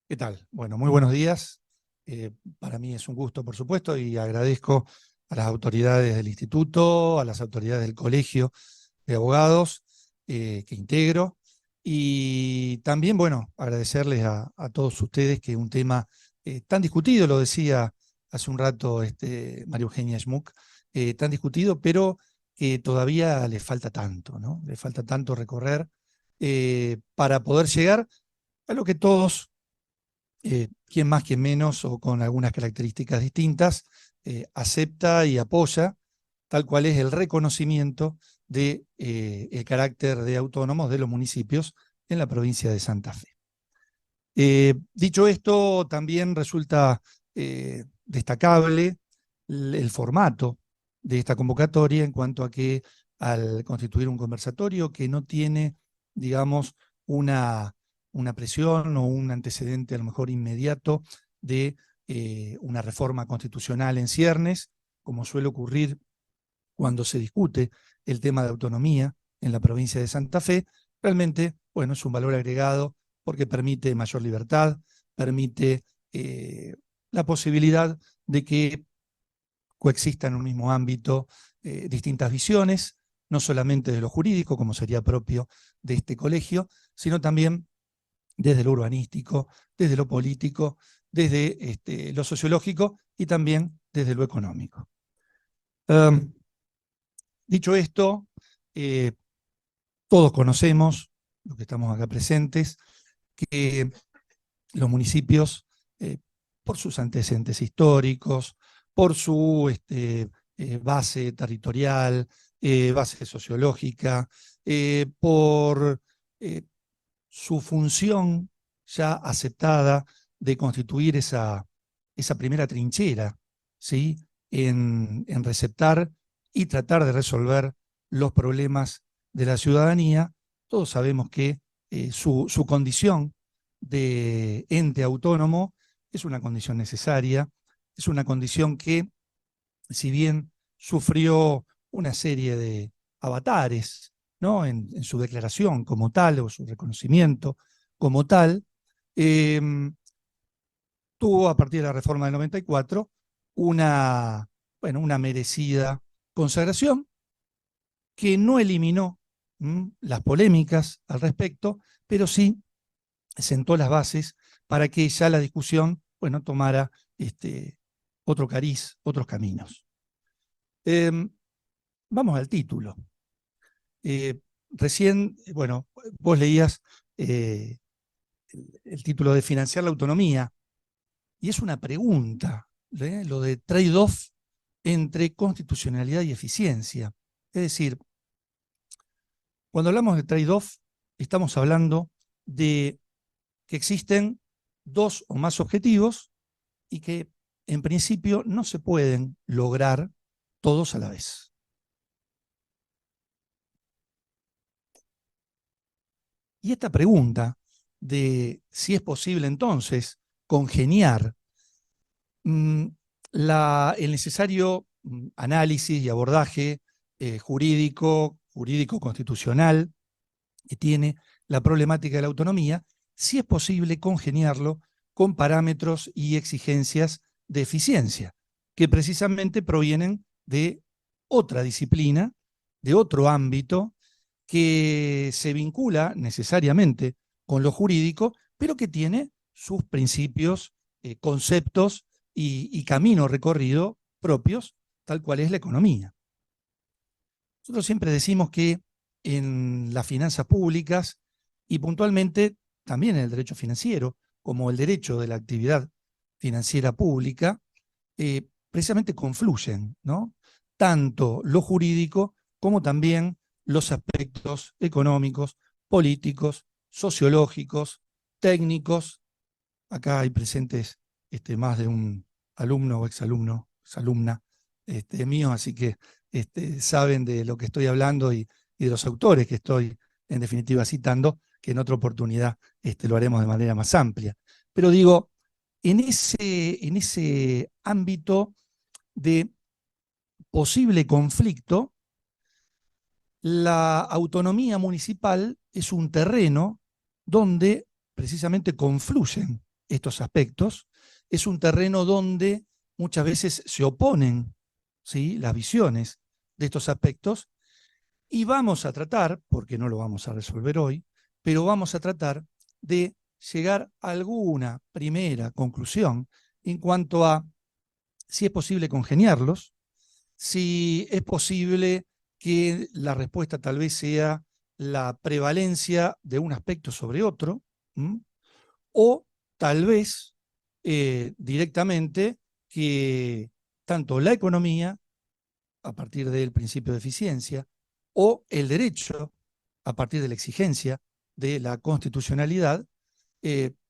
¿Qué tal? Bueno, muy buenos días. Para mí es un gusto, por supuesto, y agradezco a las autoridades del instituto, a las autoridades del colegio de abogados que integro, y también, bueno, agradecerles a todos ustedes que un tema tan discutido, lo decía hace un rato María Eugenia Schmuck, tan discutido, pero que todavía le falta tanto, ¿no? Le falta tanto recorrer para poder llegar a lo que todos quien más, quien menos, o con algunas características distintas, acepta y apoya, tal cual es el reconocimiento del carácter de autónomos de los municipios en la provincia de Santa Fe. Dicho esto, también resulta destacable el formato de esta convocatoria en cuanto a que al constituir un conversatorio que no tiene, digamos, una presión o un antecedente a lo mejor inmediato de una reforma constitucional en ciernes, como suele ocurrir cuando se discute el tema de autonomía en la provincia de Santa Fe, realmente, bueno, es un valor agregado porque permite mayor libertad, permite la posibilidad de que coexistan en un mismo ámbito distintas visiones, no solamente de lo jurídico, como sería propio de este colegio, sino también desde lo urbanístico, desde lo político, desde lo sociológico y también desde lo económico. Dicho esto, eh, todos conocemos, los que estamos acá presentes, que los municipios, por sus antecedentes históricos, por su base territorial, base sociológica, por su función ya aceptada de constituir esa primera trinchera, ¿sí? en receptar y tratar de resolver los problemas de la ciudadanía. Todos sabemos que su condición de ente autónomo es una condición necesaria, es una condición que, si bien sufrió una serie de avatares, ¿no? en su declaración como tal, o su reconocimiento como tal, eh, tuvo a partir de la reforma del 94 una merecida consagración que no eliminó las polémicas al respecto, pero sí sentó las bases para que ya la discusión, bueno, tomara otro cariz, otros caminos. Vamos al título. Recién, bueno, vos leías el título de Financiar la autonomía, y es una pregunta, lo de trade-off entre constitucionalidad y eficiencia. Es decir, cuando hablamos de trade-off, estamos hablando de que existen dos o más objetivos y que en principio no se pueden lograr todos a la vez. Y esta pregunta de si es posible entonces congeniar el necesario análisis y abordaje jurídico-constitucional que tiene la problemática de la autonomía, si es posible congeniarlo con parámetros y exigencias de eficiencia, que precisamente provienen de otra disciplina, de otro ámbito, que se vincula necesariamente con lo jurídico, pero que tiene sus principios, conceptos y camino recorrido propios, tal cual es la economía. Nosotros siempre decimos que en las finanzas públicas, y puntualmente también en el derecho financiero, como el derecho de la actividad financiera pública, precisamente confluyen, ¿no? Tanto lo jurídico como también los aspectos económicos, políticos, sociológicos, técnicos. Acá hay presentes más de un alumno o exalumno, exalumna mío, así que saben de lo que estoy hablando y de los autores que estoy en definitiva citando, que en otra oportunidad lo haremos de manera más amplia. Pero digo, en ese ámbito de posible conflicto, la autonomía municipal es un terreno donde precisamente confluyen estos aspectos. Es un terreno donde muchas veces se oponen, ¿sí?, las visiones de estos aspectos, y vamos a tratar, porque no lo vamos a resolver hoy, pero vamos a tratar de llegar a alguna primera conclusión en cuanto a si es posible congeniarlos, si es posible que la respuesta tal vez sea la prevalencia de un aspecto sobre otro, o tal vez directamente que tanto la economía, a partir del principio de eficiencia, o el derecho, a partir de la exigencia de la constitucionalidad,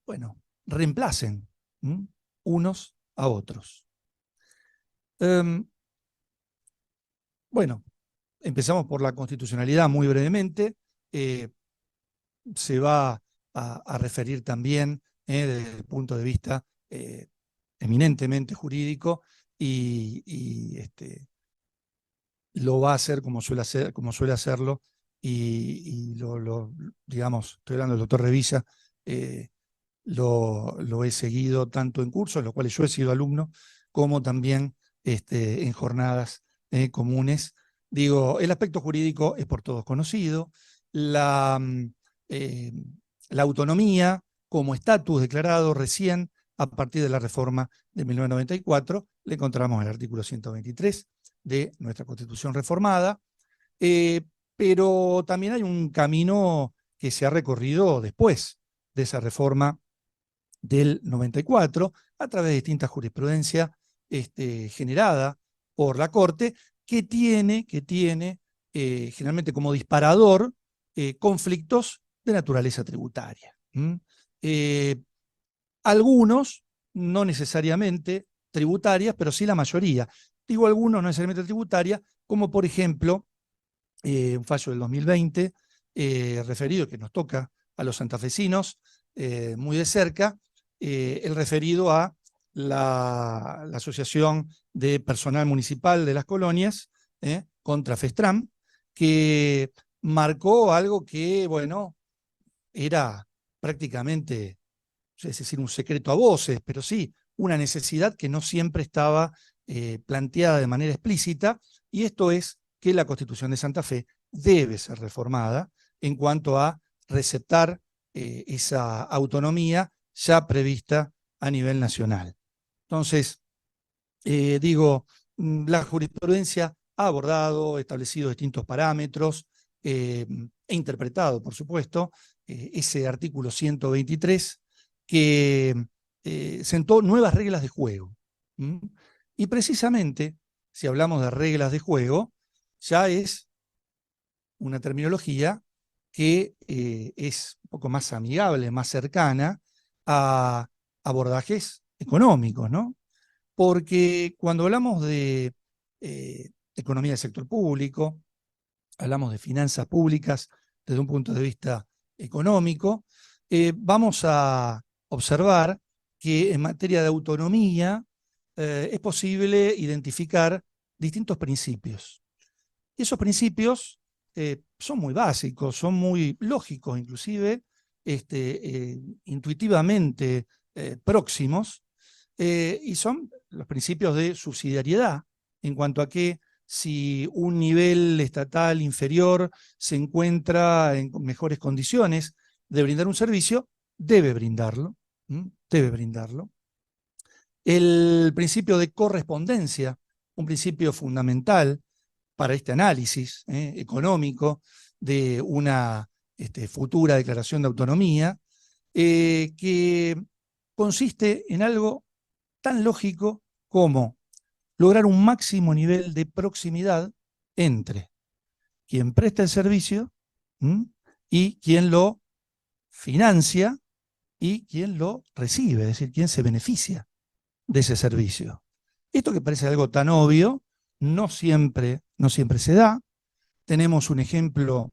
bueno, reemplacen unos a otros. Bueno, empezamos por la constitucionalidad muy brevemente. Se va a referir también desde el punto de vista eminentemente jurídico y lo va a hacer como suele hacerlo, y digamos, estoy hablando del doctor Revilla, lo he seguido tanto en cursos, en los cuales yo he sido alumno, como también en jornadas comunes. Digo, el aspecto jurídico es por todos conocido. Eh, la autonomía como estatus declarado recién a partir de la reforma de 1994, le encontramos en el artículo 123 de nuestra Constitución reformada, pero también hay un camino que se ha recorrido después de esa reforma del 94, a través de distintas jurisprudencias generada por la Corte, que tiene generalmente como disparador conflictos de naturaleza tributaria. Algunos, no necesariamente tributarias, pero sí la mayoría. Digo algunos, no necesariamente tributarias, como por ejemplo un fallo del 2020 referido, que nos toca a los santafesinos muy de cerca, el referido a la Asociación de Personal Municipal de las Colonias contra FESTRAM, que marcó algo que, bueno, era prácticamente, es decir, un secreto a voces, pero sí, una necesidad que no siempre estaba planteada de manera explícita, y esto es que la Constitución de Santa Fe debe ser reformada en cuanto a receptar esa autonomía ya prevista a nivel nacional. Entonces, digo, la jurisprudencia ha abordado, establecido distintos parámetros, e interpretado, por supuesto, ese artículo 123 que sentó nuevas reglas de juego. Y precisamente, si hablamos de reglas de juego, ya es una terminología que es un poco más amigable, más cercana a abordajes económicos, ¿no? Porque cuando hablamos de economía del sector público, hablamos de finanzas públicas desde un punto de vista económico, vamos a observar que en materia de autonomía es posible identificar distintos principios. Y esos principios son muy básicos, son muy lógicos, inclusive intuitivamente próximos, y son los principios de subsidiariedad, en cuanto a que si un nivel estatal inferior se encuentra en mejores condiciones de brindar un servicio, debe brindarlo, debe brindarlo. El principio de correspondencia, un principio fundamental para este análisis económico de una futura declaración de autonomía, que consiste en algo tan lógico como lograr un máximo nivel de proximidad entre quien presta el servicio y quien lo financia y quien lo recibe, es decir, quien se beneficia de ese servicio. Esto, que parece algo tan obvio, no siempre se da. Tenemos un ejemplo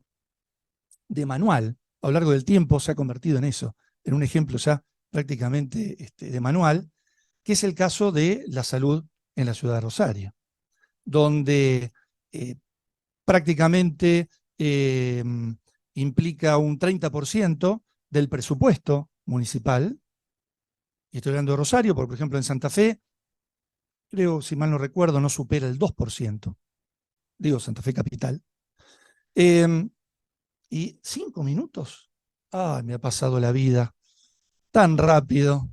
de manual, a lo largo del tiempo se ha convertido en eso, en un ejemplo ya prácticamente de manual, que es el caso de la salud en la ciudad de Rosario, donde prácticamente implica un 30% del presupuesto municipal, y estoy hablando de Rosario, porque por ejemplo en Santa Fe, creo, si mal no recuerdo, no supera el 2%. Digo, Santa Fe capital. Y 5 minutos. Ay, me ha pasado la vida tan rápido.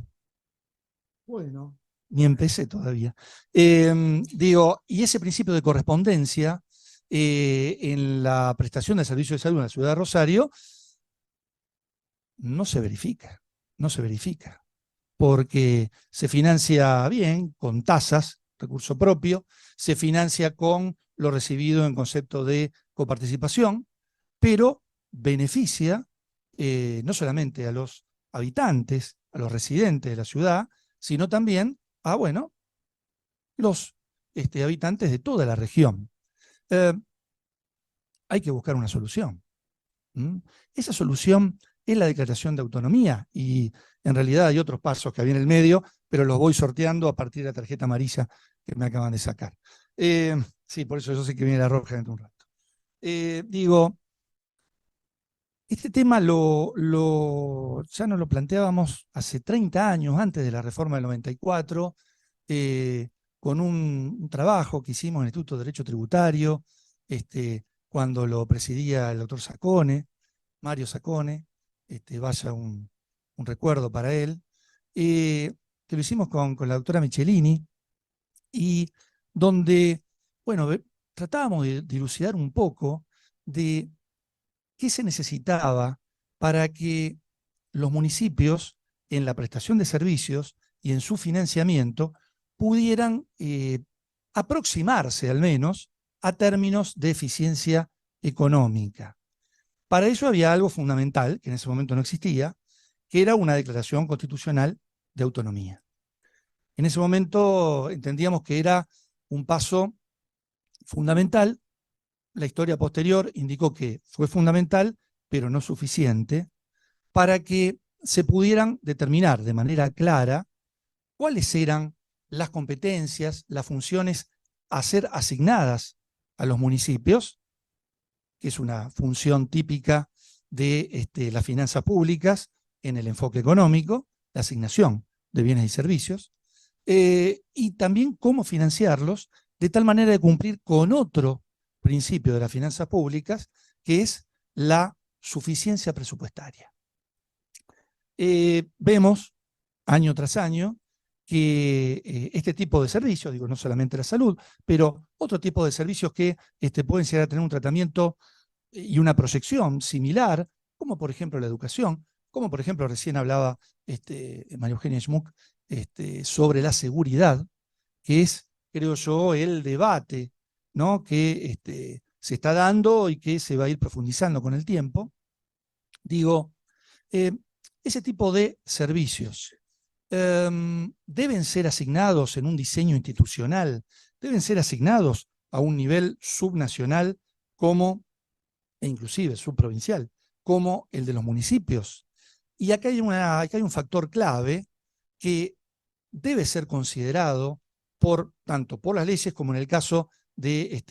Bueno, ni empecé todavía. Digo, y ese principio de correspondencia en la prestación de servicios de salud en la ciudad de Rosario no se verifica, no se verifica, porque se financia bien, con tasas, recurso propio, se financia con lo recibido en concepto de coparticipación, pero beneficia no solamente a los habitantes, a los residentes de la ciudad, sino también a, bueno, los habitantes de toda la región. Hay que buscar una solución. Esa solución es la declaración de autonomía y en realidad hay otros pasos que había en el medio, pero los voy sorteando a partir de la tarjeta amarilla que me acaban de sacar. Sí, por eso yo sé que viene la roja dentro de un rato. Digo, este tema ya nos lo planteábamos hace 30 años, antes de la reforma del 94, con un trabajo que hicimos en el Instituto de Derecho Tributario, cuando lo presidía el doctor Sacone, Mario Sacone, vaya un recuerdo para él, que lo hicimos con la doctora Michelini, y donde, bueno, tratábamos de dilucidar un poco de qué se necesitaba para que los municipios, en la prestación de servicios y en su financiamiento, pudieran aproximarse al menos a términos de eficiencia económica. Para ello había algo fundamental, que en ese momento no existía, que era una declaración constitucional de autonomía. En ese momento entendíamos que era un paso fundamental. La historia posterior indicó que fue fundamental, pero no suficiente, para que se pudieran determinar de manera clara cuáles eran las competencias, las funciones a ser asignadas a los municipios, que es una función típica de las finanzas públicas en el enfoque económico, la asignación de bienes y servicios, y también cómo financiarlos de tal manera de cumplir con otro principio de las finanzas públicas, que es la suficiencia presupuestaria. Vemos año tras año que este tipo de servicios, digo, no solamente la salud, pero otro tipo de servicios que pueden llegar a tener un tratamiento y una proyección similar, como por ejemplo la educación, como por ejemplo recién hablaba María Eugenia Schmuck sobre la seguridad, que es, creo yo, el debate, ¿no?, que se está dando y que se va a ir profundizando con el tiempo. Digo, ese tipo de servicios deben ser asignados en un diseño institucional, deben ser asignados a un nivel subnacional como, e inclusive subprovincial, como el de los municipios. Y acá hay un factor clave que debe ser considerado tanto por las leyes como en el caso de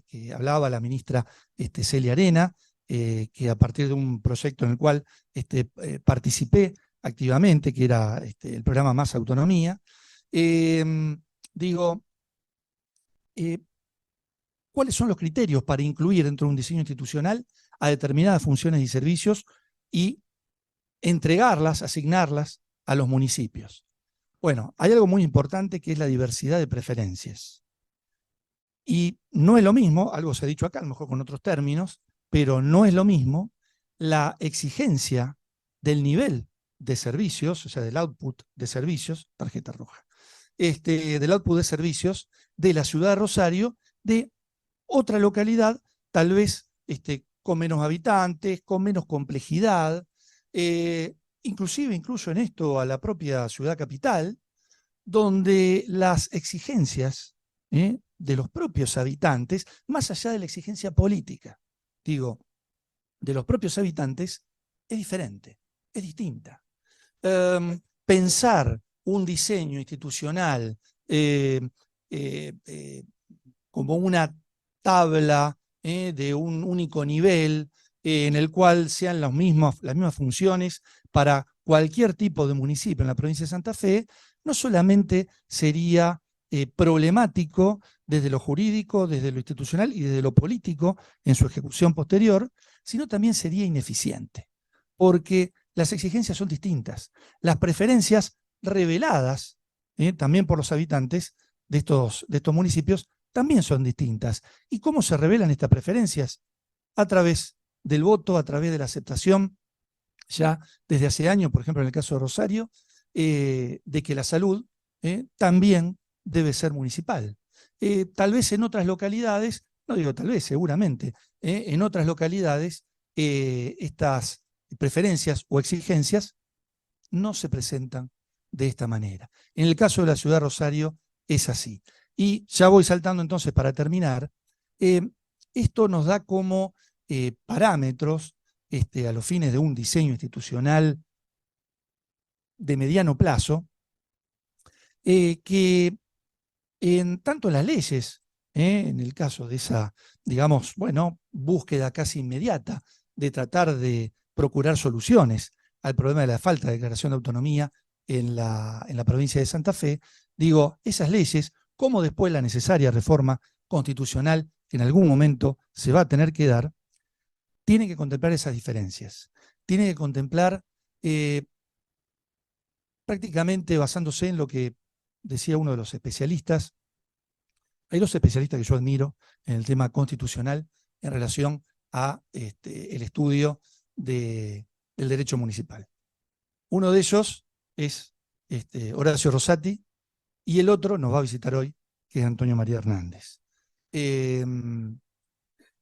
que hablaba la ministra Celia Arena, que a partir de un proyecto en el cual participé activamente, que era el programa Más Autonomía, digo, ¿cuáles son los criterios para incluir dentro de un diseño institucional a determinadas funciones y servicios y entregarlas, asignarlas a los municipios? Bueno, hay algo muy importante que es la diversidad de preferencias. Y no es lo mismo, algo se ha dicho acá, a lo mejor con otros términos, pero no es lo mismo la exigencia del nivel de servicios, o sea, del output de servicios, tarjeta roja, del output de servicios de la ciudad de Rosario, de otra localidad, tal vez con menos habitantes, con menos complejidad, inclusive incluso en esto a la propia ciudad capital, donde las exigencias de los propios habitantes, más allá de la exigencia política, digo, de los propios habitantes, es diferente, es distinta. Pensar un diseño institucional como una tabla de un único nivel en el cual sean las mismas funciones para cualquier tipo de municipio en la provincia de Santa Fe, no solamente sería problemático desde lo jurídico, desde lo institucional y desde lo político en su ejecución posterior, sino también sería ineficiente, porque las exigencias son distintas. Las preferencias reveladas también por los habitantes de estos municipios también son distintas. ¿Y cómo se revelan estas preferencias? A través del voto, a través de la aceptación, ya desde hace años, por ejemplo en el caso de Rosario, de que la salud también debe ser municipal. Tal vez en otras localidades, no digo tal vez, seguramente, en otras localidades estas preferencias o exigencias no se presentan de esta manera. En el caso de la ciudad de Rosario es así. Y ya voy saltando entonces para terminar. Esto nos da como parámetros a los fines de un diseño institucional de mediano plazo, que tanto en las leyes, en el caso de esa, digamos, bueno, búsqueda casi inmediata de tratar de procurar soluciones al problema de la falta de declaración de autonomía en la provincia de Santa Fe, digo, esas leyes, como después la necesaria reforma constitucional que en algún momento se va a tener que dar, tiene que contemplar esas diferencias, tiene que contemplar prácticamente basándose en lo que decía uno de los especialistas. Hay dos especialistas que yo admiro en el tema constitucional en relación a el estudio del derecho municipal. Uno de ellos es Horacio Rosati y el otro nos va a visitar hoy, que es Antonio María Hernández.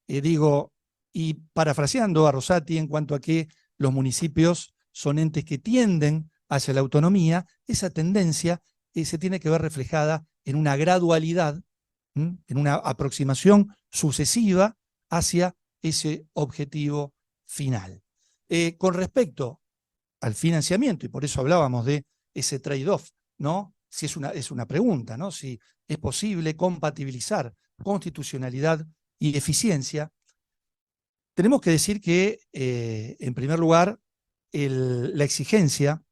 Digo, y parafraseando a Rosati en cuanto a que los municipios son entes que tienden hacia la autonomía, esa tendencia se tiene que ver reflejada en una gradualidad, en una aproximación sucesiva hacia ese objetivo final. Con respecto al financiamiento, y por eso hablábamos de ese trade-off, ¿no? Si es una pregunta, ¿no? Si es posible compatibilizar constitucionalidad y eficiencia. Tenemos que decir que, en primer lugar, la exigencia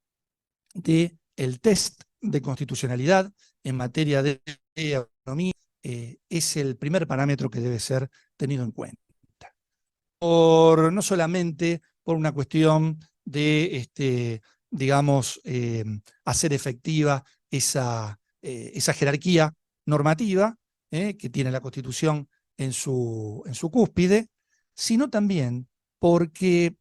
del test de constitucionalidad en materia de autonomía es el primer parámetro que debe ser tenido en cuenta. No solamente por una cuestión de, digamos, hacer efectiva esa jerarquía normativa que tiene la Constitución en su cúspide, sino también porque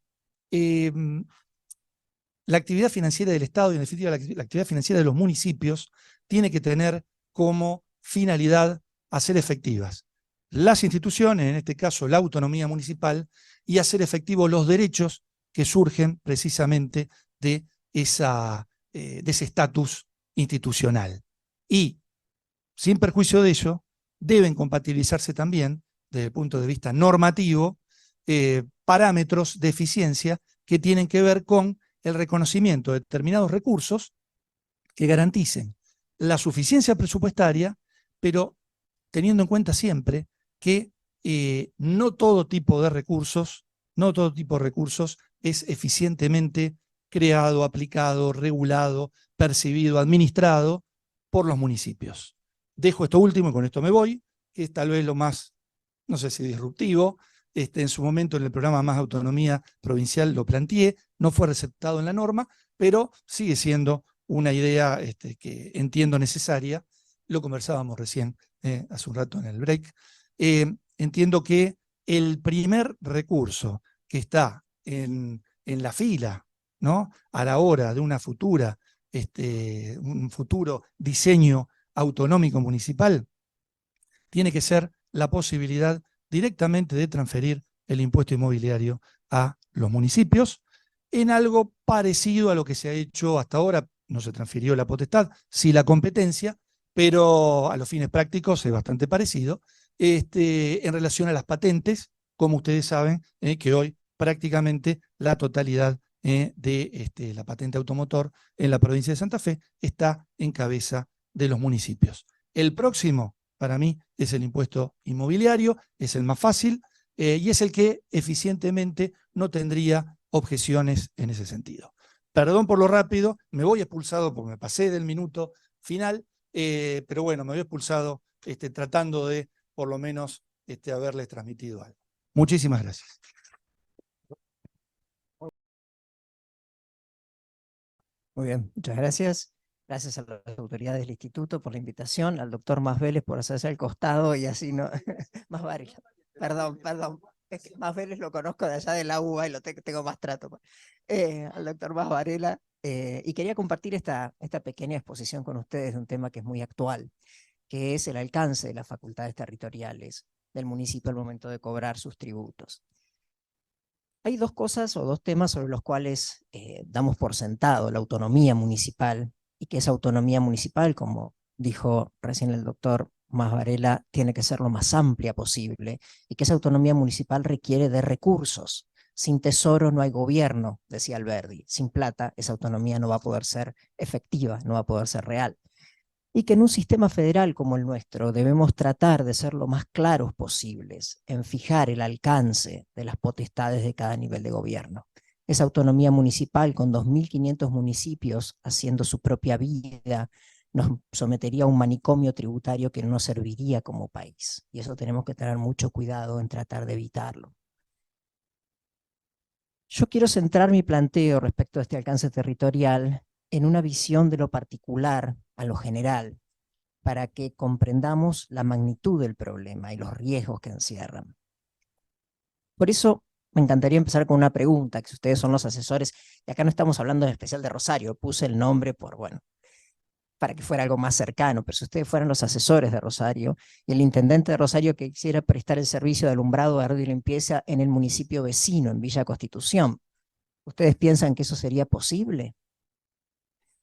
la actividad financiera del Estado y en definitiva la actividad financiera de los municipios tiene que tener como finalidad hacer efectivas las instituciones, en este caso la autonomía municipal, y hacer efectivos los derechos que surgen precisamente de ese estatus institucional. Y, sin perjuicio de ello, deben compatibilizarse también, desde el punto de vista normativo, parámetros de eficiencia que tienen que ver con el reconocimiento de determinados recursos que garanticen la suficiencia presupuestaria, pero teniendo en cuenta siempre que no todo tipo de recursos es eficientemente creado, aplicado, regulado, percibido, administrado por los municipios. Dejo esto último y con esto me voy, que es tal vez lo más, no sé si disruptivo. En su momento en el programa Más Autonomía Provincial lo planteé, no fue receptado en la norma, pero sigue siendo una idea que entiendo necesaria. Lo conversábamos recién, hace un rato en el break. Entiendo que el primer recurso que está en la fila, ¿no?, a la hora de un futuro diseño autonómico municipal, tiene que ser la posibilidad directamente de transferir el impuesto inmobiliario a los municipios, en algo parecido a lo que se ha hecho hasta ahora. No se transfirió la potestad, sí la competencia, pero a los fines prácticos es bastante parecido, en relación a las patentes, como ustedes saben, que hoy prácticamente la totalidad de la patente automotor en la provincia de Santa Fe está en cabeza de los municipios. El próximo, para mí, es el impuesto inmobiliario, es el más fácil y es el que eficientemente no tendría objeciones en ese sentido. Perdón por lo rápido, me voy expulsado porque me pasé del minuto final, pero bueno, me voy expulsado tratando de por lo menos haberles transmitido algo. Muchísimas gracias. Muy bien, muchas gracias. Gracias a las autoridades del instituto por la invitación, al doctor Más Vélez por hacerse al costado y así no. Más Varela. Perdón. Es que Más Vélez lo conozco de allá de la UBA y tengo más trato. Al doctor Más Varela. Y quería compartir esta pequeña exposición con ustedes de un tema que es muy actual, que es el alcance de las facultades territoriales del municipio al momento de cobrar sus tributos. Hay dos cosas o dos temas sobre los cuales damos por sentado la autonomía municipal, y que esa autonomía municipal, como dijo recién el doctor Mas Varela, tiene que ser lo más amplia posible, y que esa autonomía municipal requiere de recursos. Sin tesoro no hay gobierno, decía Alberdi. Sin plata esa autonomía no va a poder ser efectiva, no va a poder ser real. Y que en un sistema federal como el nuestro debemos tratar de ser lo más claros posibles en fijar el alcance de las potestades de cada nivel de gobierno. Esa autonomía municipal con 2.500 municipios haciendo su propia vida nos sometería a un manicomio tributario que no nos serviría como país. Y eso tenemos que tener mucho cuidado en tratar de evitarlo. Yo quiero centrar mi planteo respecto a este alcance territorial en una visión de lo particular a lo general, para que comprendamos la magnitud del problema y los riesgos que encierran. Por eso me encantaría empezar con una pregunta, que si ustedes son los asesores, y acá no estamos hablando en especial de Rosario, puse el nombre para que fuera algo más cercano, pero si ustedes fueran los asesores de Rosario y el intendente de Rosario que quisiera prestar el servicio de alumbrado, barrido y limpieza en el municipio vecino, en Villa Constitución, ¿ustedes piensan que eso sería posible?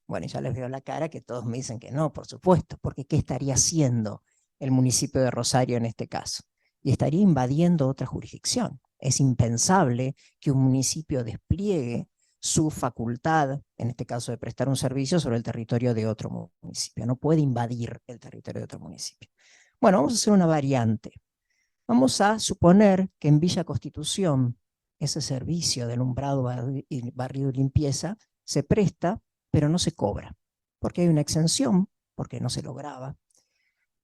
Bueno, ya les veo la cara que todos me dicen que no, por supuesto, porque ¿qué estaría haciendo el municipio de Rosario en este caso? Y estaría invadiendo otra jurisdicción. Es impensable que un municipio despliegue su facultad, en este caso de prestar un servicio, sobre el territorio de otro municipio. No puede invadir el territorio de otro municipio. Bueno, vamos a hacer una variante. Vamos a suponer que en Villa Constitución ese servicio de alumbrado, barrido y limpieza se presta, pero no se cobra, porque hay una exención, porque no se lograba.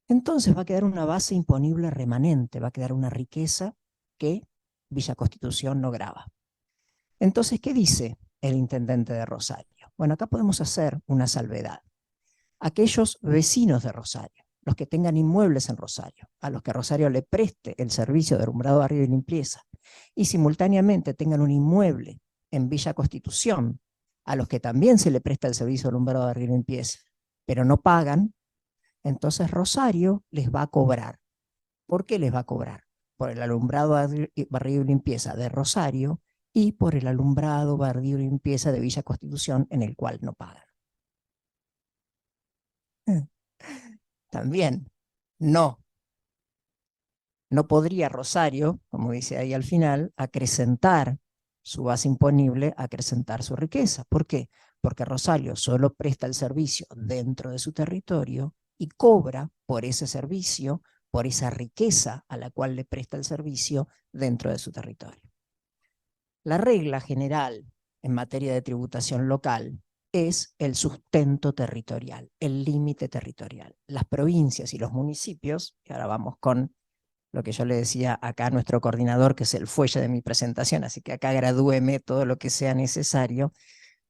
Entonces va a quedar una base imponible remanente, va a quedar una riqueza que Villa Constitución no graba. Entonces, ¿qué dice el intendente de Rosario? Bueno, acá podemos hacer una salvedad. Aquellos vecinos de Rosario, los que tengan inmuebles en Rosario, a los que Rosario le preste el servicio de alumbrado, barrido y limpieza, y simultáneamente tengan un inmueble en Villa Constitución, a los que también se le presta el servicio de alumbrado, barrido y limpieza, pero no pagan, entonces Rosario les va a cobrar. ¿Por qué les va a cobrar? Por el alumbrado, barrido y limpieza de Rosario y por el alumbrado, barrido y limpieza de Villa Constitución, en el cual no pagan. También, no podría Rosario, como dice ahí al final, acrecentar su base imponible, acrecentar su riqueza. ¿Por qué? Porque Rosario solo presta el servicio dentro de su territorio y cobra por ese servicio, por esa riqueza a la cual le presta el servicio dentro de su territorio. La regla general en materia de tributación local es el sustento territorial, el límite territorial. Las provincias y los municipios, y ahora vamos con lo que yo le decía acá a nuestro coordinador, que es el fuelle de mi presentación, así que acá gradúeme todo lo que sea necesario.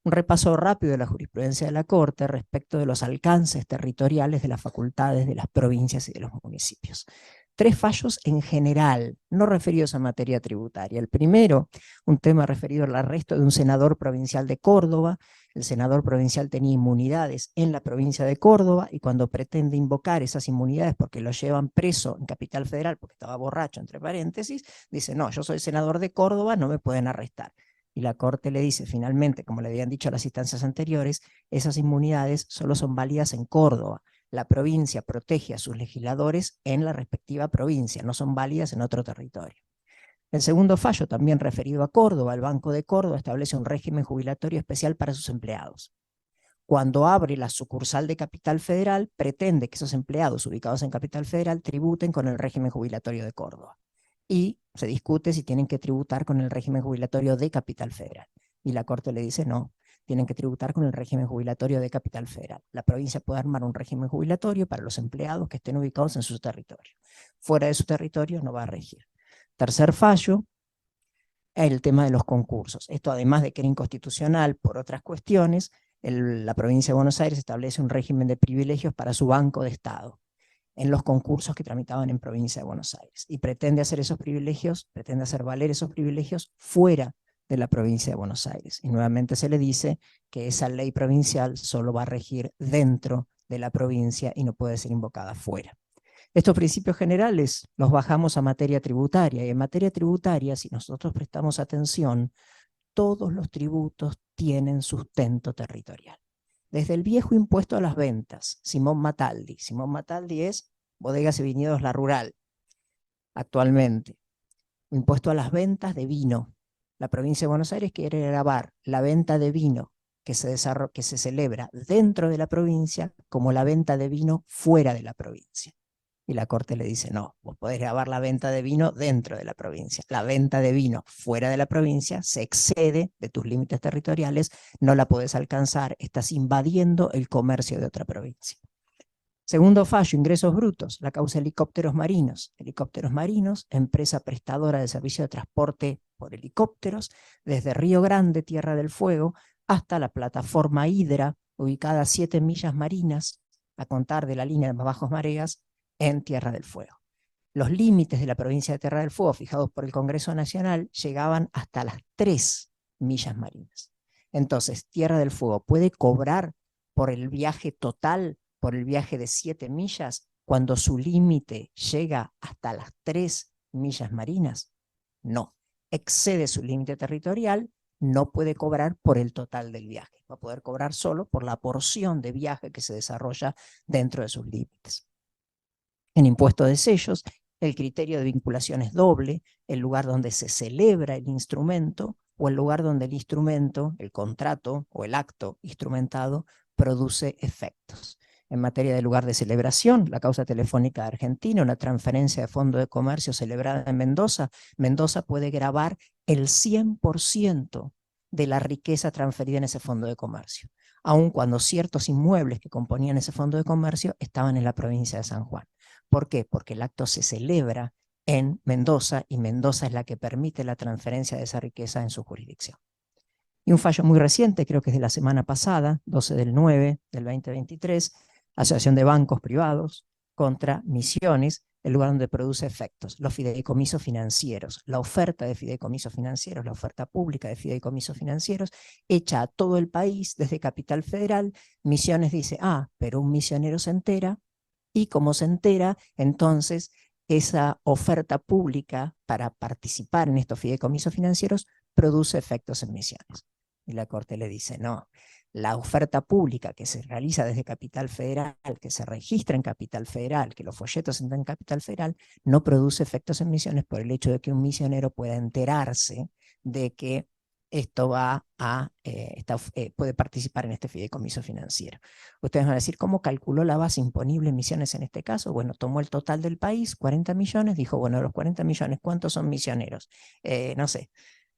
Un repaso rápido de la jurisprudencia de la Corte respecto de los alcances territoriales de las facultades de las provincias y de los municipios. 3 fallos en general, no referidos a materia tributaria. El primero, un tema referido al arresto de un senador provincial de Córdoba. El senador provincial tenía inmunidades en la provincia de Córdoba y cuando pretende invocar esas inmunidades porque lo llevan preso en Capital Federal porque estaba borracho, entre paréntesis, dice, no, yo soy senador de Córdoba, no me pueden arrestar. Y la Corte le dice finalmente, como le habían dicho a las instancias anteriores, esas inmunidades solo son válidas en Córdoba. La provincia protege a sus legisladores en la respectiva provincia, no son válidas en otro territorio. El segundo fallo, también referido a Córdoba, el Banco de Córdoba establece un régimen jubilatorio especial para sus empleados. Cuando abre la sucursal de Capital Federal, pretende que esos empleados ubicados en Capital Federal tributen con el régimen jubilatorio de Córdoba. Y se discute si tienen que tributar con el régimen jubilatorio de Capital Federal. Y la Corte le dice no, tienen que tributar con el régimen jubilatorio de Capital Federal. La provincia puede armar un régimen jubilatorio para los empleados que estén ubicados en su territorio. Fuera de su territorio no va a regir. Tercer fallo, el tema de los concursos. Esto, además de que era inconstitucional por otras cuestiones, la provincia de Buenos Aires establece un régimen de privilegios para su Banco de Estado en los concursos que tramitaban en provincia de Buenos Aires, y pretende hacer esos privilegios, pretende hacer valer esos privilegios fuera de la provincia de Buenos Aires. Y nuevamente se le dice que esa ley provincial solo va a regir dentro de la provincia y no puede ser invocada fuera. Estos principios generales los bajamos a materia tributaria, y en materia tributaria, si nosotros prestamos atención, todos los tributos tienen sustento territorial. Desde el viejo impuesto a las ventas, Simón Mataldi. Simón Mataldi es Bodegas y Viñedos La Rural, actualmente. Impuesto a las ventas de vino. La provincia de Buenos Aires quiere gravar la venta de vino que se celebra dentro de la provincia como la venta de vino fuera de la provincia. Y la Corte le dice, no, vos podés grabar la venta de vino dentro de la provincia. La venta de vino fuera de la provincia se excede de tus límites territoriales, no la podés alcanzar, estás invadiendo el comercio de otra provincia. Segundo fallo, ingresos brutos, la causa helicópteros marinos. Helicópteros marinos, empresa prestadora de servicio de transporte por helicópteros, desde Río Grande, Tierra del Fuego, hasta la plataforma Hidra, ubicada a 7 millas marinas, a contar de la línea de bajos mareas, en Tierra del Fuego. Los límites de la provincia de Tierra del Fuego, fijados por el Congreso Nacional, llegaban hasta las 3 millas marinas. Entonces, Tierra del Fuego puede cobrar por el viaje total, por el viaje de 7 millas, cuando su límite llega hasta las 3 millas marinas. No, excede su límite territorial, no puede cobrar por el total del viaje. Va a poder cobrar solo por la porción de viaje que se desarrolla dentro de sus límites. En impuesto de sellos, el criterio de vinculación es doble: el lugar donde se celebra el instrumento o el lugar donde el instrumento, el contrato o el acto instrumentado produce efectos. En materia de lugar de celebración, la causa telefónica de Argentina, una transferencia de fondo de comercio celebrada en Mendoza, Mendoza puede gravar el 100% de la riqueza transferida en ese fondo de comercio, aun cuando ciertos inmuebles que componían ese fondo de comercio estaban en la provincia de San Juan. ¿Por qué? Porque el acto se celebra en Mendoza y Mendoza es la que permite la transferencia de esa riqueza en su jurisdicción. Y un fallo muy reciente, creo que es de la semana pasada, 12/9 del 2023, Asociación de Bancos Privados contra Misiones, el lugar donde produce efectos, los fideicomisos financieros, la oferta de fideicomisos financieros, la oferta pública de fideicomisos financieros, hecha a todo el país desde Capital Federal. Misiones dice, pero un misionero se entera, y como se entera, entonces esa oferta pública para participar en estos fideicomisos financieros produce efectos en Misiones. Y la Corte le dice, no, la oferta pública que se realiza desde Capital Federal, que se registra en Capital Federal, que los folletos entran en Capital Federal, no produce efectos en Misiones por el hecho de que un misionero pueda enterarse de que esto va a, puede participar en este fideicomiso financiero. Ustedes van a decir, ¿cómo calculó la base imponible en Misiones en este caso? Bueno, tomó el total del país, 40 millones, dijo, bueno, los 40 millones, ¿cuántos son misioneros? No sé,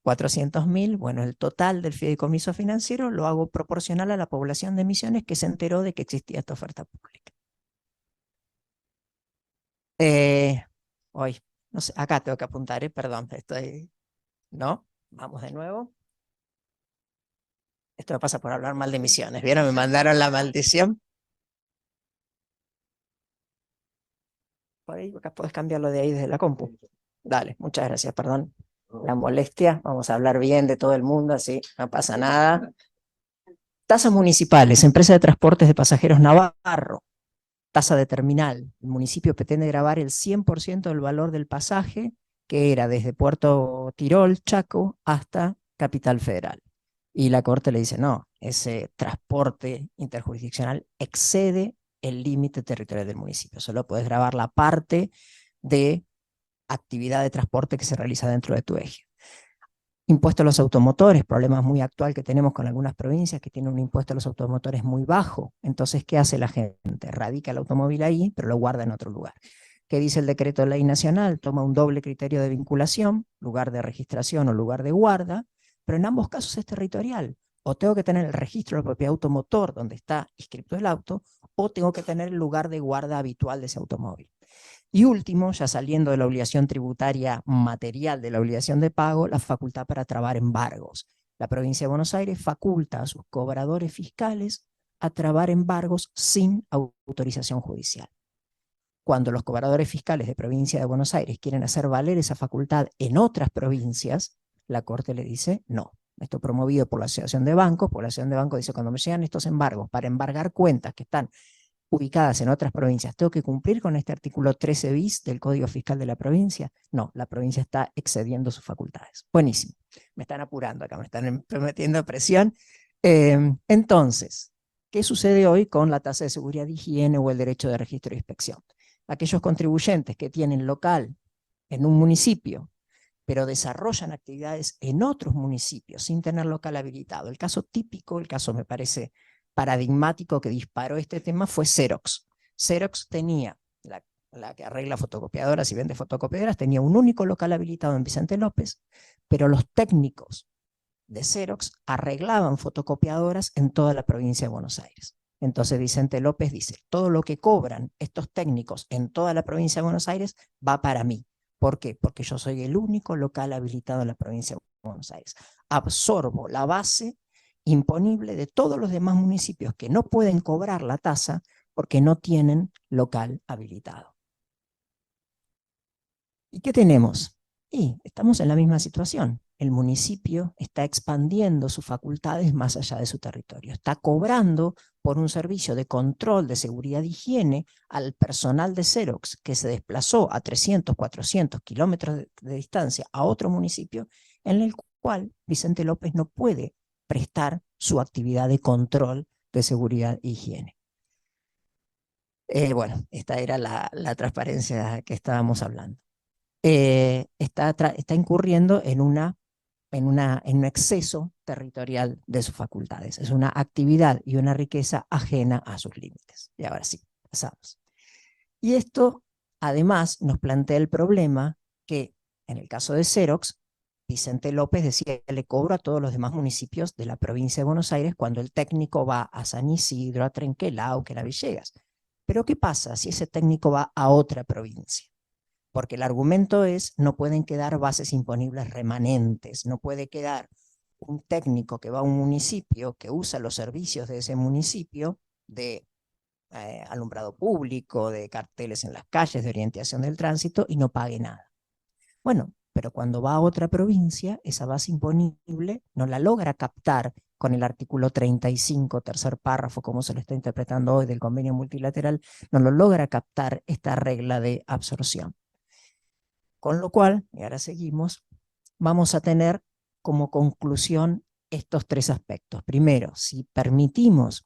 400.000, bueno, el total del fideicomiso financiero lo hago proporcional a la población de Misiones que se enteró de que existía esta oferta pública. Hoy, no sé, acá tengo que apuntar, perdón, estoy, ¿no? Vamos de nuevo. Esto me pasa por hablar mal de Misiones, ¿vieron? Me mandaron la maldición. Por ahí, acá puedes cambiarlo de ahí desde la compu. Dale, muchas gracias, perdón la molestia. Vamos a hablar bien de todo el mundo, así no pasa nada. Tasas municipales, empresa de transportes de pasajeros Navarro, tasa de terminal. El municipio pretende gravar el 100% del valor del pasaje, que era desde Puerto Tirol, Chaco, hasta Capital Federal. Y la Corte le dice, no, ese transporte interjurisdiccional excede el límite territorial del municipio. Solo puedes grabar la parte de actividad de transporte que se realiza dentro de tu eje. Impuesto a los automotores, problema muy actual que tenemos con algunas provincias que tienen un impuesto a los automotores muy bajo. Entonces, ¿qué hace la gente? Radica el automóvil ahí, pero lo guarda en otro lugar. ¿Qué dice el decreto de ley nacional? Toma un doble criterio de vinculación, lugar de registración o lugar de guarda, pero en ambos casos es territorial. O tengo que tener el registro de la propiedad automotor donde está inscrito el auto, o tengo que tener el lugar de guarda habitual de ese automóvil. Y último, ya saliendo de la obligación tributaria material de la obligación de pago, la facultad para trabar embargos. La provincia de Buenos Aires faculta a sus cobradores fiscales a trabar embargos sin autorización judicial. Cuando los cobradores fiscales de provincia de Buenos Aires quieren hacer valer esa facultad en otras provincias, la Corte le dice no. Esto promovido por la Asociación de Bancos, porque la Asociación de Bancos dice, cuando me llegan estos embargos para embargar cuentas que están ubicadas en otras provincias, ¿tengo que cumplir con este artículo 13 bis del Código Fiscal de la provincia? No, la provincia está excediendo sus facultades. Buenísimo. Me están apurando acá, me están metiendo presión. Entonces, ¿qué sucede hoy con la tasa de seguridad de higiene o el derecho de registro e inspección? Aquellos contribuyentes que tienen local en un municipio, pero desarrollan actividades en otros municipios sin tener local habilitado. El caso típico, el caso me parece paradigmático que disparó este tema fue Xerox. Xerox tenía, la que arregla fotocopiadoras y vende fotocopiadoras, tenía un único local habilitado en Vicente López, pero los técnicos de Xerox arreglaban fotocopiadoras en toda la provincia de Buenos Aires. Entonces Vicente López dice, todo lo que cobran estos técnicos en toda la provincia de Buenos Aires va para mí. ¿Por qué? Porque yo soy el único local habilitado en la provincia de Buenos Aires. Absorbo la base imponible de todos los demás municipios que no pueden cobrar la tasa porque no tienen local habilitado. ¿Y qué tenemos? Y estamos en la misma situación. El municipio está expandiendo sus facultades más allá de su territorio. Está cobrando por un servicio de control de seguridad y higiene al personal de Xerox que se desplazó a 300, 400 kilómetros de distancia a otro municipio en el cual Vicente López no puede prestar su actividad de control de seguridad e higiene. Bueno, esta era la transparencia que estábamos hablando. Está incurriendo en un exceso territorial de sus facultades. Es una actividad y una riqueza ajena a sus límites. Y ahora sí, pasamos. Y esto, además, nos plantea el problema que, en el caso de Xerox, Vicente López decía que le cobro a todos los demás municipios de la provincia de Buenos Aires cuando el técnico va a San Isidro, a Trenquelauquen, a Villegas. Pero ¿qué pasa si ese técnico va a otra provincia? Porque el argumento es, no pueden quedar bases imponibles remanentes, no puede quedar un técnico que va a un municipio, que usa los servicios de ese municipio, de alumbrado público, de carteles en las calles, de orientación del tránsito, y no pague nada. Bueno, pero cuando va a otra provincia, esa base imponible no la logra captar con el artículo 35, tercer párrafo, como se lo está interpretando hoy del convenio multilateral, no lo logra captar esta regla de absorción. Con lo cual, y ahora seguimos, vamos a tener como conclusión estos tres aspectos. Primero, si permitimos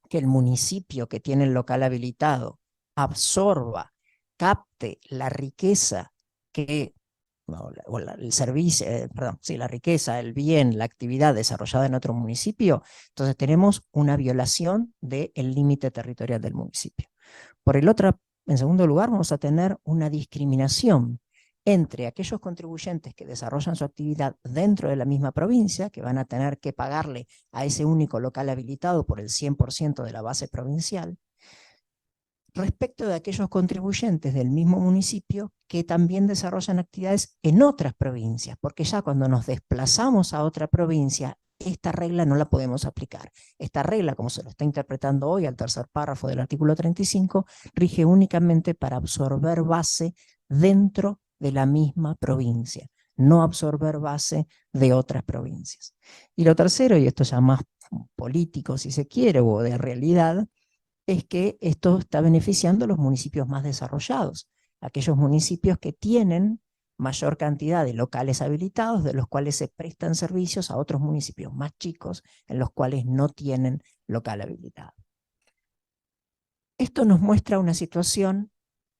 que el municipio que tiene el local habilitado absorba, capte la riqueza que, el servicio, la riqueza, el bien, la actividad desarrollada en otro municipio, entonces tenemos una violación del límite territorial del municipio. Por el otro, en segundo lugar, vamos a tener una discriminación entre aquellos contribuyentes que desarrollan su actividad dentro de la misma provincia, que van a tener que pagarle a ese único local habilitado por el 100% de la base provincial, respecto de aquellos contribuyentes del mismo municipio que también desarrollan actividades en otras provincias, porque ya cuando nos desplazamos a otra provincia, esta regla no la podemos aplicar. Esta regla, como se lo está interpretando hoy al tercer párrafo del artículo 35, rige únicamente para absorber base dentro de la misma provincia, no absorber base de otras provincias. Y lo tercero, y esto ya más político si se quiere, o de realidad, es que esto está beneficiando a los municipios más desarrollados, aquellos municipios que tienen mayor cantidad de locales habilitados, de los cuales se prestan servicios a otros municipios más chicos, en los cuales no tienen local habilitado. Esto nos muestra una situación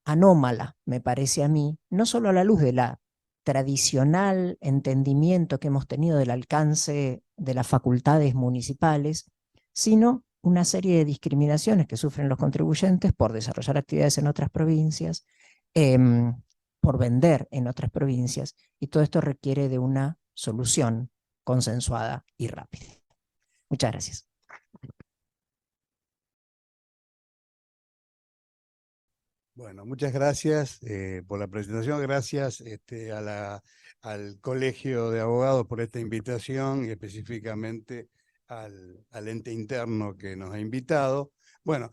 anómala, me parece a mí, no solo a la luz de la tradicional entendimiento que hemos tenido del alcance de las facultades municipales, sino una serie de discriminaciones que sufren los contribuyentes por desarrollar actividades en otras provincias, por vender en otras provincias, y todo esto requiere de una solución consensuada y rápida. Muchas gracias. Bueno, muchas gracias por la presentación, gracias al Colegio de Abogados por esta invitación y específicamente al ente interno que nos ha invitado. Bueno,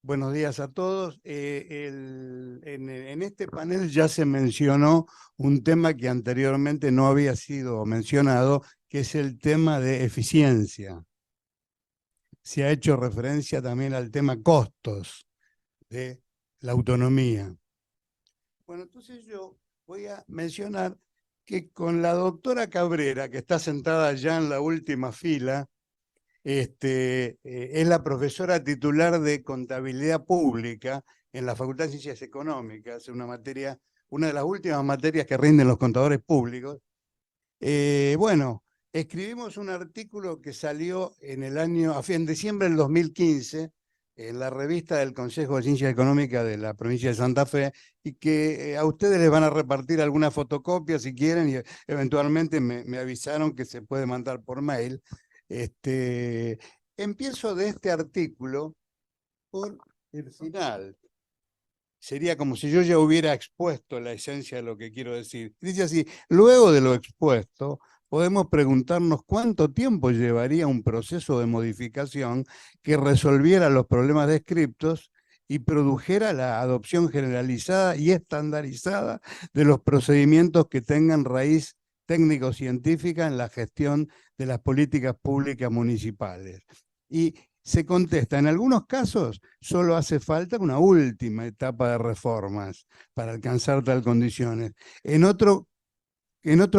buenos días a todos. En este panel ya se mencionó un tema que anteriormente no había sido mencionado, que es el tema de eficiencia. Se ha hecho referencia también al tema costos de la autonomía. Bueno, entonces yo voy a mencionar que con la doctora Cabrera, que está sentada ya en la última fila, es la profesora titular de Contabilidad Pública en la Facultad de Ciencias Económicas, una materia, una de las últimas materias que rinden los contadores públicos. Bueno, escribimos un artículo que salió en diciembre del 2015, en la revista del Consejo de Ciencias Económicas de la provincia de Santa Fe, y que a ustedes les van a repartir alguna fotocopia si quieren, y eventualmente me avisaron que se puede mandar por mail. Empiezo de este artículo por el final. Sería como si yo ya hubiera expuesto la esencia de lo que quiero decir. Dice así: luego de lo expuesto, podemos preguntarnos cuánto tiempo llevaría un proceso de modificación que resolviera los problemas descriptos y produjera la adopción generalizada y estandarizada de los procedimientos que tengan raíz técnico-científica en la gestión de las políticas públicas municipales. Y se contesta, en algunos casos solo hace falta una última etapa de reformas para alcanzar tal condiciones. En otros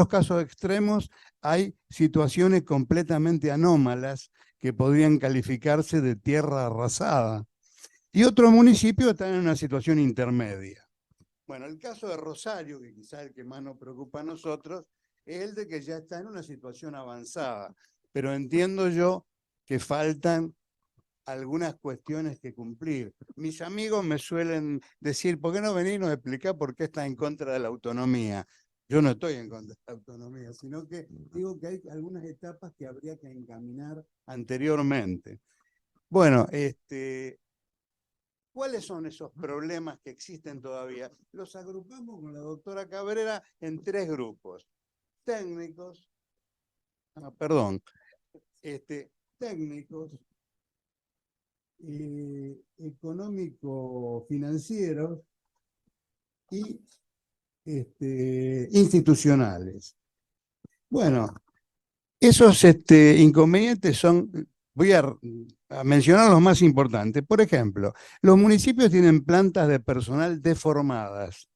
casos extremos hay situaciones completamente anómalas que podrían calificarse de tierra arrasada. Y otros municipios están en una situación intermedia. Bueno, el caso de Rosario, que quizá el que más nos preocupa a nosotros, es el de que ya está en una situación avanzada. Pero entiendo yo que faltan algunas cuestiones que cumplir. Mis amigos me suelen decir, ¿por qué no venís y nos explicás por qué está en contra de la autonomía? Yo no estoy en contra de la autonomía, sino que digo que hay algunas etapas que habría que encaminar anteriormente. Bueno, ¿cuáles son esos problemas que existen todavía? Los agrupamos con la doctora Cabrera en 3 grupos. Técnicos, técnicos, económico-financieros y institucionales. Bueno, esos inconvenientes son, voy a mencionar los más importantes. Por ejemplo, los municipios tienen plantas de personal deformadas,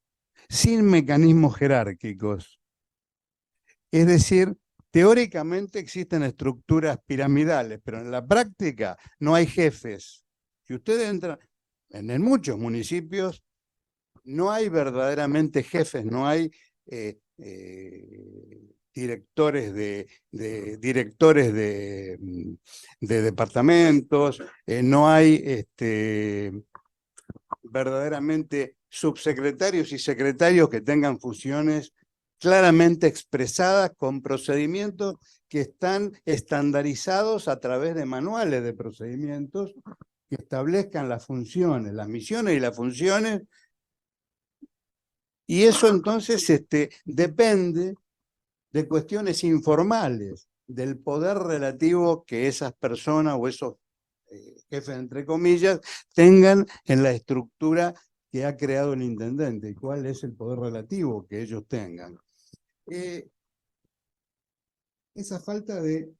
sin mecanismos jerárquicos. Es decir, teóricamente existen estructuras piramidales, pero en la práctica no hay jefes. Si ustedes entran en muchos municipios, no hay verdaderamente jefes, no hay directores de departamentos, no hay verdaderamente subsecretarios y secretarios que tengan funciones claramente expresadas con procedimientos que están estandarizados a través de manuales de procedimientos que establezcan las funciones, las misiones y las funciones. Y eso entonces depende de cuestiones informales, del poder relativo que esas personas o esos jefes, entre comillas, tengan en la estructura que ha creado el intendente y cuál es el poder relativo que ellos tengan. Esa falta de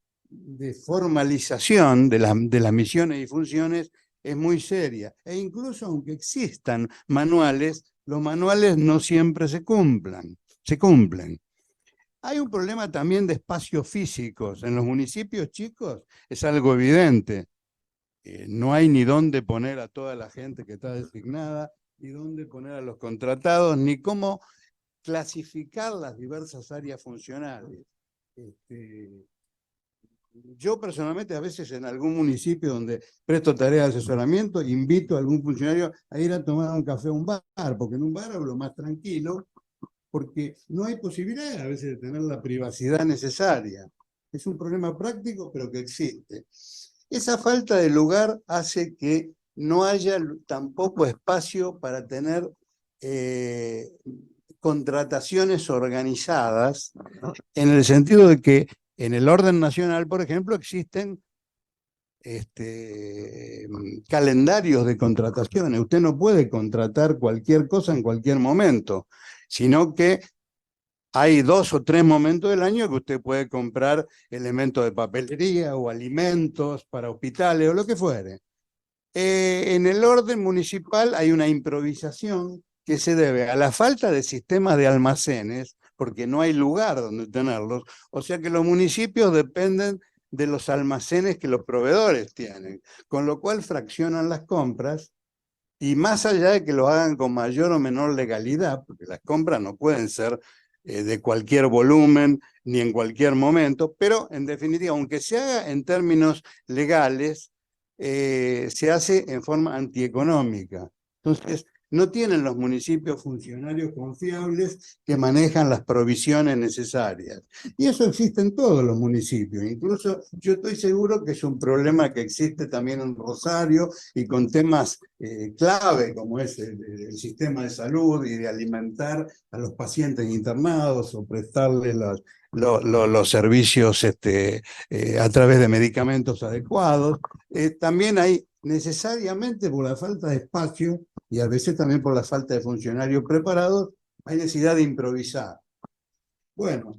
formalización de las misiones y funciones es muy seria. E incluso aunque existan manuales, los manuales no siempre se cumplen. Hay un problema también de espacios físicos. En los municipios chicos es algo evidente. No hay ni dónde poner a toda la gente que está designada, ni dónde poner a los contratados, ni cómo clasificar las diversas áreas funcionales. Yo personalmente a veces en algún municipio donde presto tareas de asesoramiento, invito a algún funcionario a ir a tomar un café a un bar, porque en un bar hablo más tranquilo, porque no hay posibilidad a veces de tener la privacidad necesaria. Es un problema práctico, pero que existe. Esa falta de lugar hace que no haya tampoco espacio para tener contrataciones organizadas, en el sentido de que en el orden nacional, por ejemplo, existen calendarios de contrataciones. Usted no puede contratar cualquier cosa en cualquier momento, sino que hay 2 o 3 momentos del año que usted puede comprar elementos de papelería o alimentos para hospitales o lo que fuere. En el orden municipal hay una improvisación que se debe a la falta de sistemas de almacenes, porque no hay lugar donde tenerlos, o sea que los municipios dependen de los almacenes que los proveedores tienen, con lo cual fraccionan las compras, y más allá de que lo hagan con mayor o menor legalidad, porque las compras no pueden ser de cualquier volumen ni en cualquier momento, pero en definitiva, aunque se haga en términos legales, se hace en forma antieconómica. Entonces, no tienen los municipios funcionarios confiables que manejan las provisiones necesarias. Y eso existe en todos los municipios. Incluso yo estoy seguro que es un problema que existe también en Rosario y con temas clave como es el sistema de salud y de alimentar a los pacientes internados o prestarles los servicios a través de medicamentos adecuados. También hay necesariamente por la falta de espacio y a veces también por la falta de funcionarios preparados, hay necesidad de improvisar. Bueno,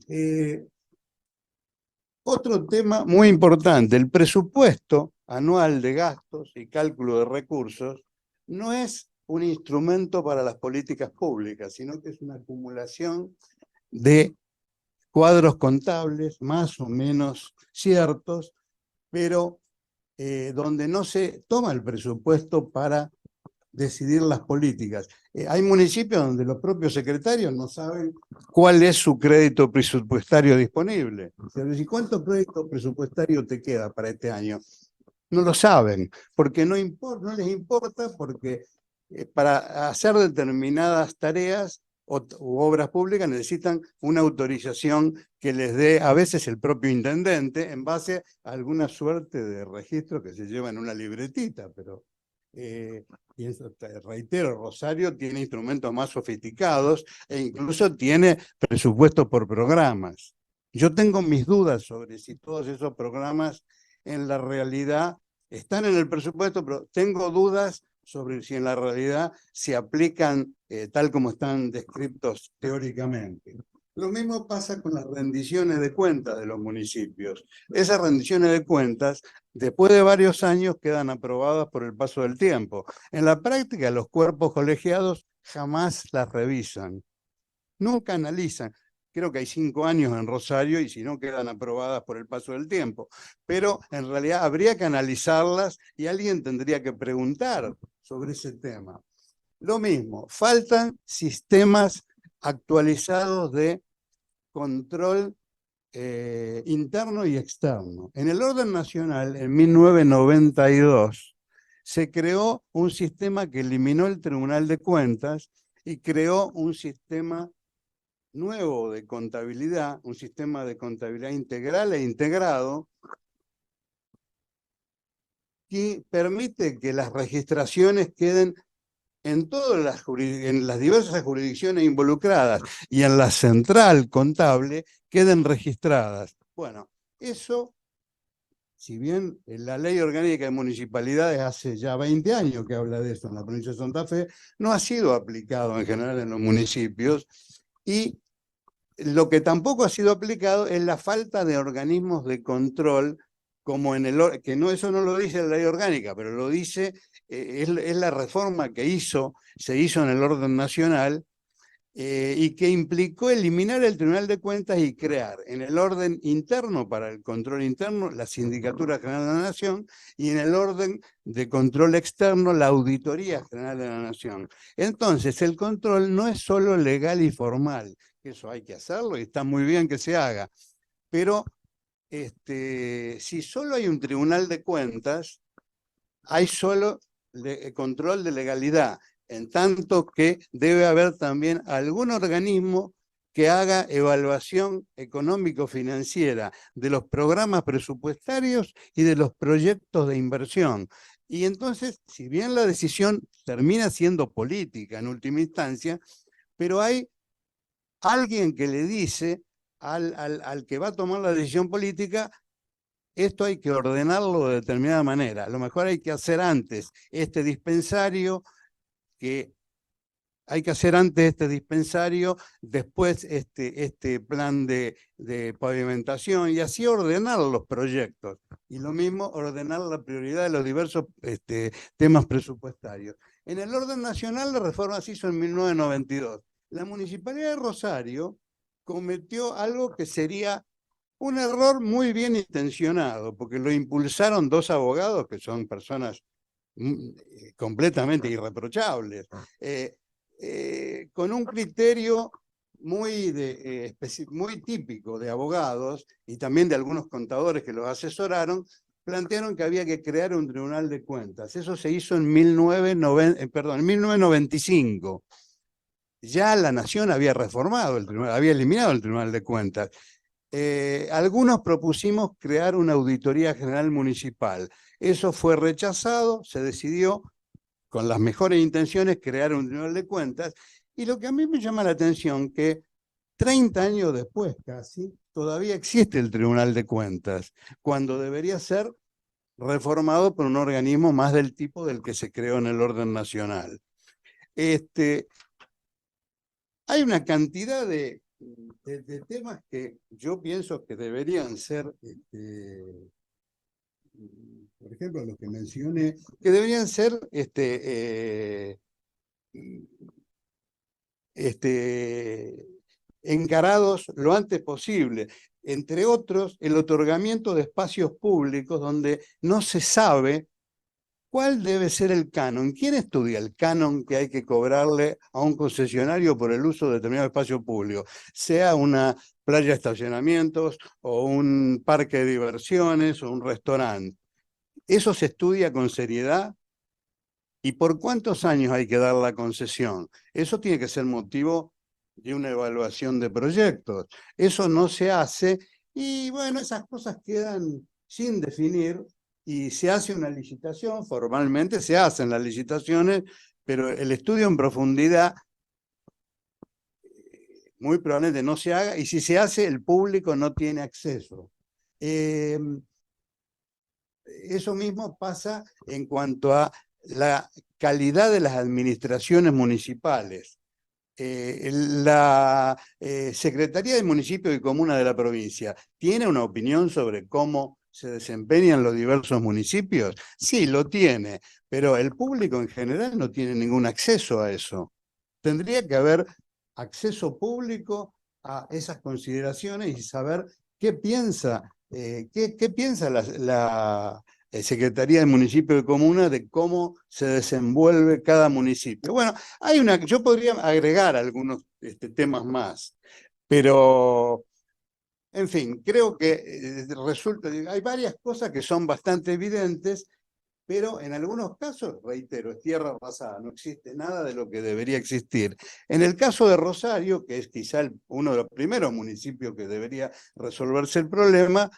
otro tema muy importante, el presupuesto anual de gastos y cálculo de recursos no es un instrumento para las políticas públicas, sino que es una acumulación de cuadros contables más o menos ciertos, pero donde no se toma el presupuesto para decidir las políticas. Hay municipios donde los propios secretarios no saben cuál es su crédito presupuestario disponible. ¿Y cuánto crédito presupuestario te queda para este año? No lo saben, porque no les importa, porque para hacer determinadas tareas u obras públicas necesitan una autorización que les dé a veces el propio intendente en base a alguna suerte de registro que se lleva en una libretita, pero y eso, reitero, Rosario tiene instrumentos más sofisticados e incluso tiene presupuesto por programas. Yo tengo mis dudas sobre si todos esos programas en la realidad están en el presupuesto, pero tengo dudas sobre si en la realidad se aplican tal como están descritos teóricamente. Lo mismo pasa con las rendiciones de cuentas de los municipios. Esas rendiciones de cuentas, después de varios años, quedan aprobadas por el paso del tiempo. En la práctica, los cuerpos colegiados jamás las revisan, nunca analizan. Creo que hay 5 años en Rosario y si no quedan aprobadas por el paso del tiempo. Pero en realidad habría que analizarlas y alguien tendría que preguntar sobre ese tema. Lo mismo, faltan sistemas actualizados de control interno y externo. En el orden nacional, en 1992, se creó un sistema que eliminó el Tribunal de Cuentas y creó un sistema nuevo de contabilidad, un sistema de contabilidad integral e integrado, que permite que las registraciones queden en las diversas jurisdicciones involucradas y en la central contable queden registradas. Bueno, eso, si bien la Ley Orgánica de Municipalidades hace ya 20 años que habla de eso en la provincia de Santa Fe, no ha sido aplicado en general en los municipios, y lo que tampoco ha sido aplicado es la falta de organismos de control, como en que no, eso no lo dice la Ley Orgánica, pero lo dice, es la reforma que se hizo en el orden nacional, y que implicó eliminar el Tribunal de Cuentas y crear en el orden interno, para el control interno, la Sindicatura General de la Nación, y en el orden de control externo, la Auditoría General de la Nación. Entonces, el control no es solo legal y formal, eso hay que hacerlo y está muy bien que se haga, pero si solo hay un Tribunal de Cuentas, hay solo control de legalidad, en tanto que debe haber también algún organismo que haga evaluación económico-financiera de los programas presupuestarios y de los proyectos de inversión. Y entonces, si bien la decisión termina siendo política en última instancia, pero hay alguien que le dice al que va a tomar la decisión política: esto hay que ordenarlo de determinada manera. A lo mejor hay que hacer antes este dispensario, después este plan de pavimentación, y así ordenar los proyectos. Y lo mismo, ordenar la prioridad de los diversos temas presupuestarios. En el orden nacional, la reforma se hizo en 1992. La Municipalidad de Rosario cometió algo que sería un error muy bien intencionado, porque lo impulsaron dos abogados que son personas completamente irreprochables, con un criterio muy típico de abogados y también de algunos contadores que los asesoraron. Plantearon que había que crear un tribunal de cuentas. Eso se hizo en 1995. Ya la Nación había reformado el tribunal, había eliminado el Tribunal de Cuentas. Algunos propusimos crear una auditoría general municipal. Eso fue rechazado, se decidió, con las mejores intenciones, crear un tribunal de cuentas. Y lo que a mí me llama la atención, que 30 años después casi, todavía existe el Tribunal de Cuentas, cuando debería ser reformado por un organismo más del tipo del que se creó en el orden nacional. Hay una cantidad de temas que yo pienso que deberían ser, por ejemplo, los que mencioné, que deberían ser encarados lo antes posible. Entre otros, el otorgamiento de espacios públicos donde no se sabe ¿cuál debe ser el canon? ¿Quién estudia el canon que hay que cobrarle a un concesionario por el uso de determinado espacio público? Sea una playa de estacionamientos, o un parque de diversiones, o un restaurante. ¿Eso se estudia con seriedad? ¿Y por cuántos años hay que dar la concesión? Eso tiene que ser motivo de una evaluación de proyectos. Eso no se hace, y bueno, esas cosas quedan sin definir. Y se hace una licitación, formalmente se hacen las licitaciones, pero el estudio en profundidad muy probablemente no se haga, y si se hace, el público no tiene acceso. Eso mismo pasa en cuanto a la calidad de las administraciones municipales. La Secretaría de Municipio y Comuna de la provincia tiene una opinión sobre cómo se desempeñan los diversos municipios. Sí, lo tiene, pero el público en general no tiene ningún acceso a eso. Tendría que haber acceso público a esas consideraciones y saber qué piensa, qué piensa la Secretaría de Municipio y Comuna de cómo se desenvuelve cada municipio. Bueno, yo podría agregar algunos temas más, pero en fin, creo que hay varias cosas que son bastante evidentes, pero en algunos casos, reitero, es tierra arrasada, no existe nada de lo que debería existir. En el caso de Rosario, que es quizá uno de los primeros municipios que debería resolverse el problema,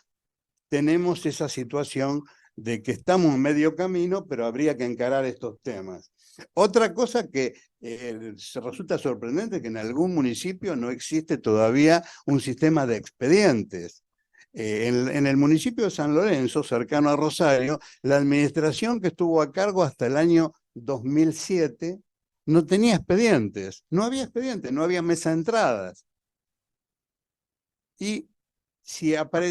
tenemos esa situación de que estamos en medio camino, pero habría que encarar estos temas. Otra cosa que se resulta sorprendente, que en algún municipio no existe todavía un sistema de expedientes. En el municipio de San Lorenzo, cercano a Rosario, la administración que estuvo a cargo hasta el año 2007 no tenía expedientes, no había mesa de entradas. Y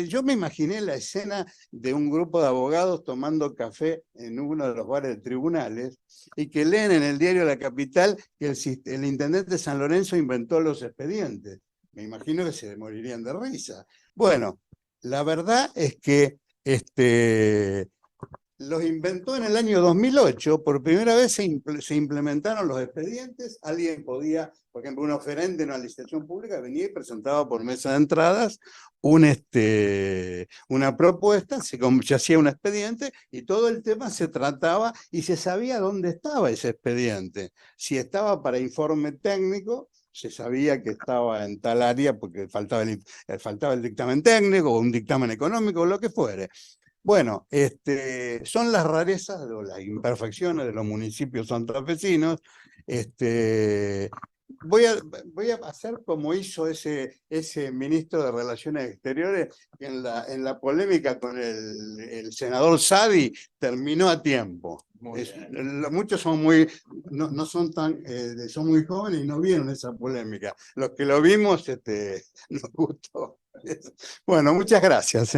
yo me imaginé la escena de un grupo de abogados tomando café en uno de los bares de tribunales y que leen en el diario La Capital que el intendente de San Lorenzo inventó los expedientes. Me imagino que se morirían de risa. Bueno, la verdad es que los inventó en el año 2008, por primera vez se implementaron los expedientes. Alguien podía, por ejemplo, un oferente en una licitación pública venía y presentaba por mesa de entradas una propuesta, se hacía un expediente y todo el tema se trataba y se sabía dónde estaba ese expediente. Si estaba para informe técnico, se sabía que estaba en tal área porque faltaba el dictamen técnico o un dictamen económico o lo que fuere. Bueno, son las rarezas o las imperfecciones de los municipios santafesinos. Voy a hacer como hizo ese ministro de Relaciones Exteriores en la polémica con el senador Sadi, terminó a tiempo. Muchos son no son tan, son muy jóvenes y no vieron esa polémica. Los que lo vimos, nos gustó. Bueno, muchas gracias.